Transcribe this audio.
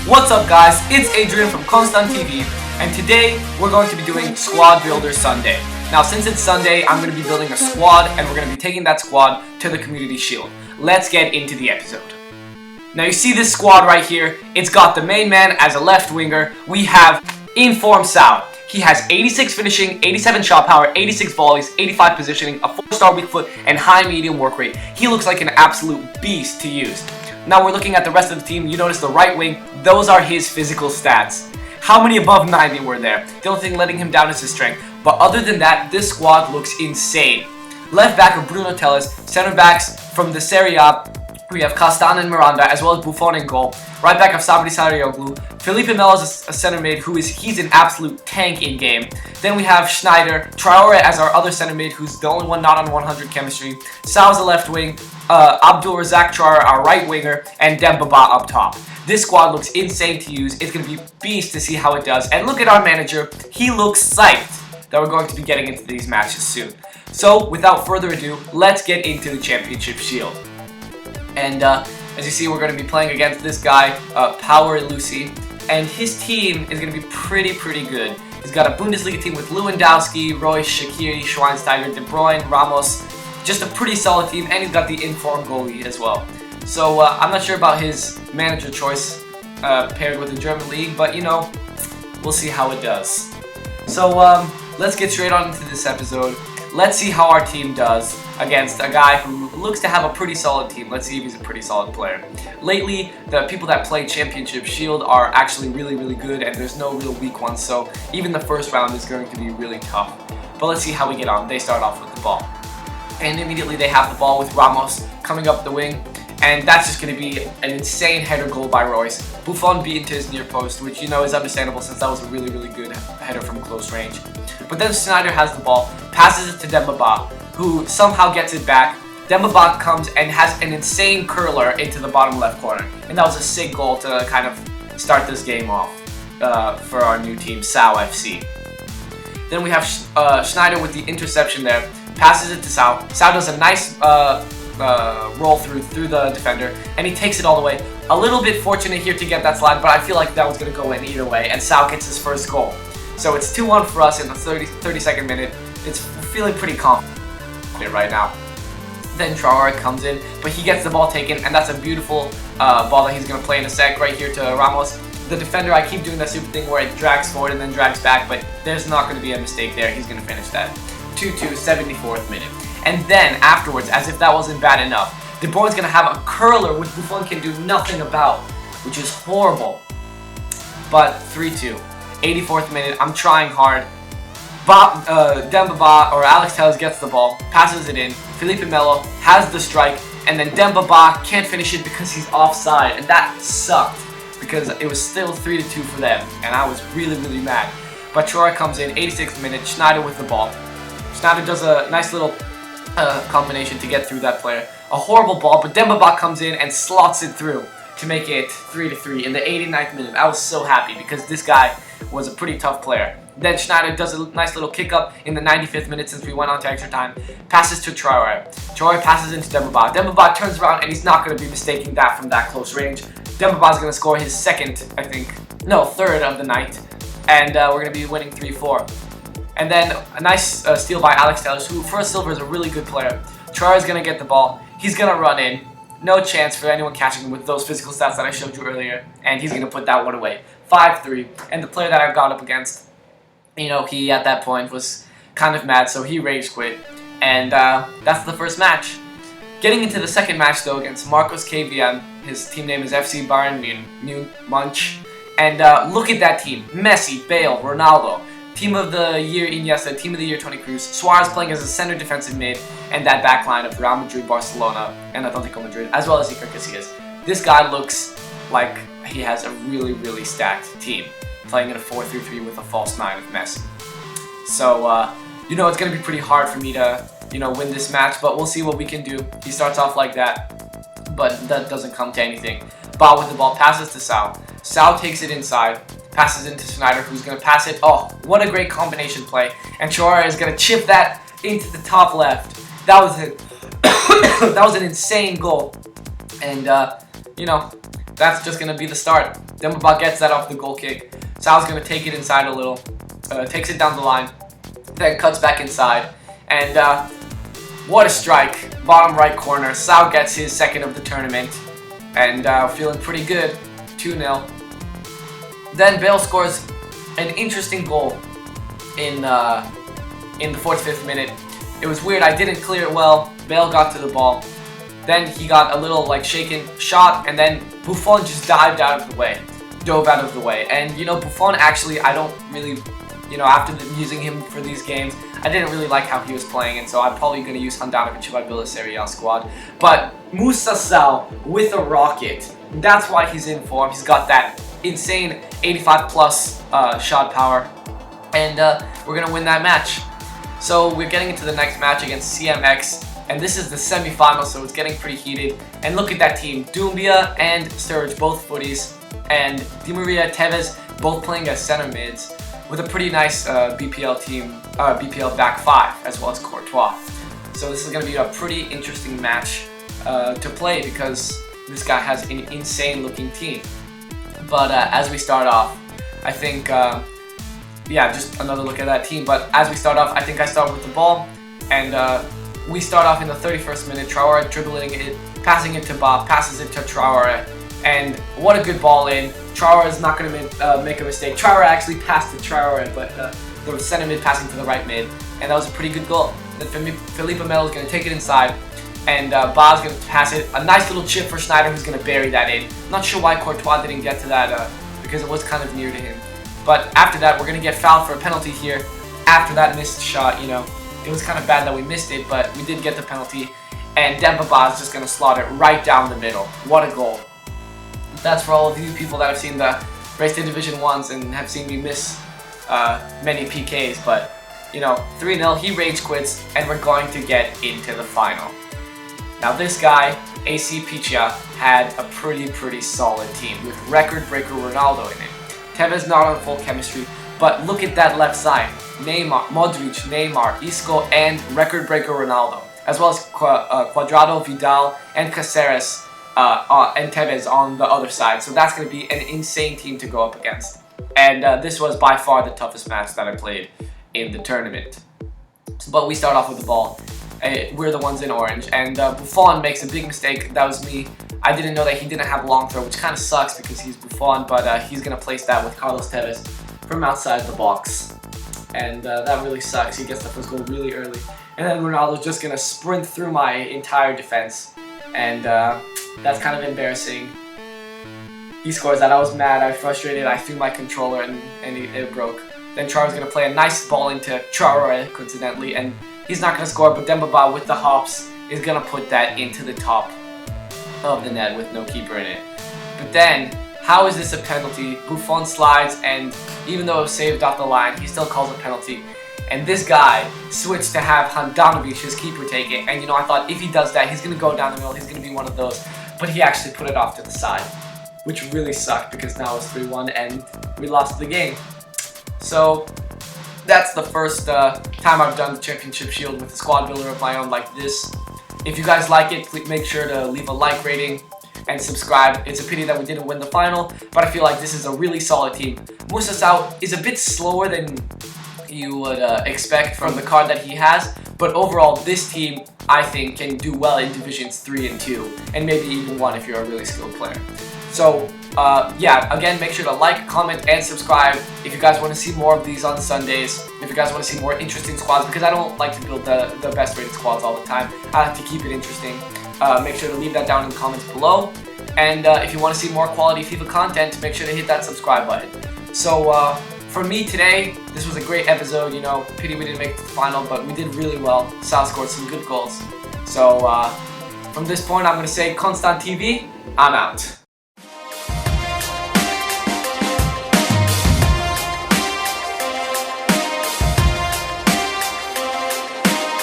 What's up guys, it's Adrian from Constant TV, and today we're going to be doing Squad Builder Sunday. Now since it's Sunday, I'm going to be building a squad and we're going to be taking that squad to the Community Shield. Let's get into the episode. Now you see this squad right here, it's got the main man as a left winger. We have Inform Sal. He has 86 finishing, 87 shot power, 86 volleys, 85 positioning, a 4-star weak foot, and high medium work rate. He looks like an absolute beast to use. Now we're looking at the rest of the team. You notice the right wing, those are his physical stats. How many above 90 were there? The only thing letting him down is his strength. But other than that, this squad looks insane. Left back are Bruno Telles, center backs from the Serie A, we have Castan and Miranda, as well as Buffon in goal. Right back of Sabri Sarayoglu. Felipe Melo is a center mid he's an absolute tank in game. Then we have Schneider, Traore as our other center mid, who's the only one not on 100 chemistry. Sal's the left wing, Abdul Razak Traore our right winger, and Demba Ba up top. This squad looks insane to use. It's going to be beast to see how it does. And look at our manager, he looks psyched that we're going to be getting into these matches soon. So without further ado, let's get into the Championship Shield. And as you see, we're going to be playing against this guy, Power Lucy, and his team is going to be pretty good. He's got a Bundesliga team with Lewandowski, Royce, Shaqiri, Schweinsteiger, De Bruyne, Ramos, just a pretty solid team, and he's got the informed goalie as well. So I'm not sure about his manager choice paired with the German league, but you know, we'll see how it does. So let's get straight on into this episode. Let's see how our team does against a guy who looks to have a pretty solid team. Let's see if he's a pretty solid player. Lately, the people that play Championship Shield are actually really good, and there's no real weak ones, so even the first round is going to be really tough. But let's see how we get on. They start off with the ball. And immediately they have the ball with Ramos coming up the wing, and that's just going to be an insane header goal by Royce. Buffon beat into his near post, which you know is understandable since that was a really good header from close range. But then Schneider has the ball, passes it to Demba Ba, who somehow gets it back. Demba Ba comes and has an insane curler into the bottom left corner. And that was a sick goal to kind of start this game off for our new team, Sao FC. Then we have Schneider with the interception there, passes it to Sao. Sao does a nice roll through the defender, and he takes it all the way. A little bit fortunate here to get that slide, but I feel like that was going to go in either way, and Sao gets his first goal. So it's 2-1 for us in the 32nd minute. It's feeling pretty confident right now. Then Traore comes in, but he gets the ball taken, and that's a beautiful ball that he's going to play in a sec right here to Ramos. The defender, I keep doing that super thing where it drags forward and then drags back, but there's not going to be a mistake there. He's going to finish that. 2-2, 74th minute. And then afterwards, as if that wasn't bad enough, De Bruyne's going to have a curler which Buffon can do nothing about, which is horrible. But 3-2, 84th minute, I'm trying hard. Demba Ba or Alex Telles gets the ball, passes it in. Felipe Melo has the strike, and then Demba Ba can't finish it because he's offside, and that sucked because it was still 3-2 for them, and I was really mad. But Traore comes in, 86th minute, Schneider with the ball. Schneider does a nice little combination to get through that player. A horrible ball, but Demba Ba comes in and slots it through to make it 3-3 in the 89th minute. I was so happy because this guy was a pretty tough player. Then Schneider does a nice little kick up in the 95th minute since we went on to extra time. Passes to Traore. Traore passes into Demba Ba. Demba Ba turns around and he's not going to be mistaking that from that close range. Demba Ba is going to score his third of the night. And we're going to be winning 3-4. And then a nice steal by Alex Telles, who for a silver is a really good player. Traore is going to get the ball. He's going to run in. No chance for anyone catching him with those physical stats that I showed you earlier. And he's going to put that one away. 5-3. And the player that I got up against, you know, he at that point was kind of mad, so he rage quit. And that's the first match. Getting into the second match, though, against Marcos KVM. His team name is FC Bayern Munich. And look at that team. Messi, Bale, Ronaldo. Team of the Year Iniesta, Team of the Year Toni Kroos, Suarez playing as a center defensive mid, and that back line of Real Madrid, Barcelona, and Atletico Madrid, as well as Iker Casillas. This guy looks like he has a really stacked team, playing in a 4-3-3 with a false 9 of Messi. So, you know, it's going to be pretty hard for me to, you know, win this match, but we'll see what we can do. He starts off like that, but that doesn't come to anything. Ba with the ball, passes to Sao. Sao takes it inside. Passes into Schneider, who's going to pass it. Oh, what a great combination play. And Traore is going to chip that into the top left. That was it. That was an insane goal. And, you know, that's just going to be the start. Demba gets that off the goal kick. Sal's going to take it inside a little, takes it down the line, then cuts back inside. And what a strike. Bottom right corner. Sal gets his second of the tournament. And feeling pretty good. 2-0. Then Bale scores an interesting goal in the 45th minute. It was weird. I didn't clear it well. Bale got to the ball. Then he got a little shaken shot, and then Buffon just dove out of the way. And Buffon actually, I don't really, after using him for these games, I didn't really like how he was playing, and so I'm probably going to use Handanovic if I build a Serie A squad. But Moussa Sal with a rocket, that's why he's in form. He's got that insane 85 plus shot power, and we're going to win that match. So we're getting into the next match against CMX, and this is the semi-final, so it's getting pretty heated. And look at that team, Doumbia and Sturridge, both footies, and Di Maria, Tevez, both playing as center mids, with a pretty nice BPL back five, as well as Courtois. So this is going to be a pretty interesting match to play, because this guy has an insane looking team. But as we start off, I think, just another look at that team. But as we start off, I think I start with the ball, and we start off in the 31st minute. Traore dribbling it, passing it to Bob, passes it to Traore, and what a good ball in. Traore is not going to make a mistake. Traore actually passed to Traore, but the center mid passing to the right mid, and that was a pretty good goal. Then Felipe Melo is going to take it inside, and Bob's going to pass it. A nice little chip for Schneider, who's going to bury that in. Not sure why Courtois didn't get to that, because it was kind of near to him. But after that, we're going to get fouled for a penalty here. After that missed shot, it was kind of bad that we missed it, but we did get the penalty. And Demba Ba is just going to slot it right down the middle. What a goal. That's for all of you people that have seen the Race to Division 1s and have seen me miss many PKs. But, 3-0, he rage quits, and we're going to get into the final. Now this guy, AC Pichia, had a pretty solid team with record breaker Ronaldo in it. Tevez not on full chemistry, but look at that left side. Neymar, Modric, Neymar, Isco, and record breaker Ronaldo, as well as Cuadrado, Vidal, and Caceres and Tevez on the other side. So that's going to be an insane team to go up against. And this was by far the toughest match that I played in the tournament. But we start off with the ball. We're the ones in orange, and Buffon makes a big mistake. That was me. I didn't know that he didn't have a long throw, which kind of sucks because he's Buffon, but he's going to place that with Carlos Tevez from outside the box. And that really sucks. He gets the first goal really early. And then Ronaldo's just going to sprint through my entire defense. And that's kind of embarrassing. He scores that. I was mad. I was frustrated. I threw my controller and it broke. Then Traore's going to play a nice ball into Traore, coincidentally. And he's not going to score, but Demba Ba with the hops is going to put that into the top of the net with no keeper in it. But then, how is this a penalty? Buffon slides, and even though it was saved off the line, he still calls a penalty. And this guy switched to have Handanovic, his keeper, take it. And I thought if he does that, he's going to go down the middle, he's going to be one of those. But he actually put it off to the side, which really sucked because now it's 3-1 and we lost the game. So that's the first time I've done the Championship Shield with a squad builder of my own like this. If you guys like it, please make sure to leave a like rating and subscribe. It's a pity that we didn't win the final, but I feel like this is a really solid team. Moussa Sal is a bit slower than you would expect from the card that he has, but overall this team, I think, can do well in Divisions 3 and 2, and maybe even 1 if you're a really skilled player. So, again, make sure to like, comment, and subscribe if you guys want to see more of these on Sundays, if you guys want to see more interesting squads, because I don't like to build the best rated squads all the time. I like to keep it interesting. Make sure to leave that down in the comments below. And if you want to see more quality FIFA content, make sure to hit that subscribe button. So, for me today, this was a great episode. Pity we didn't make it to the final, but we did really well. Sal scored some good goals. So, from this point, I'm going to say Constant TV, I'm out.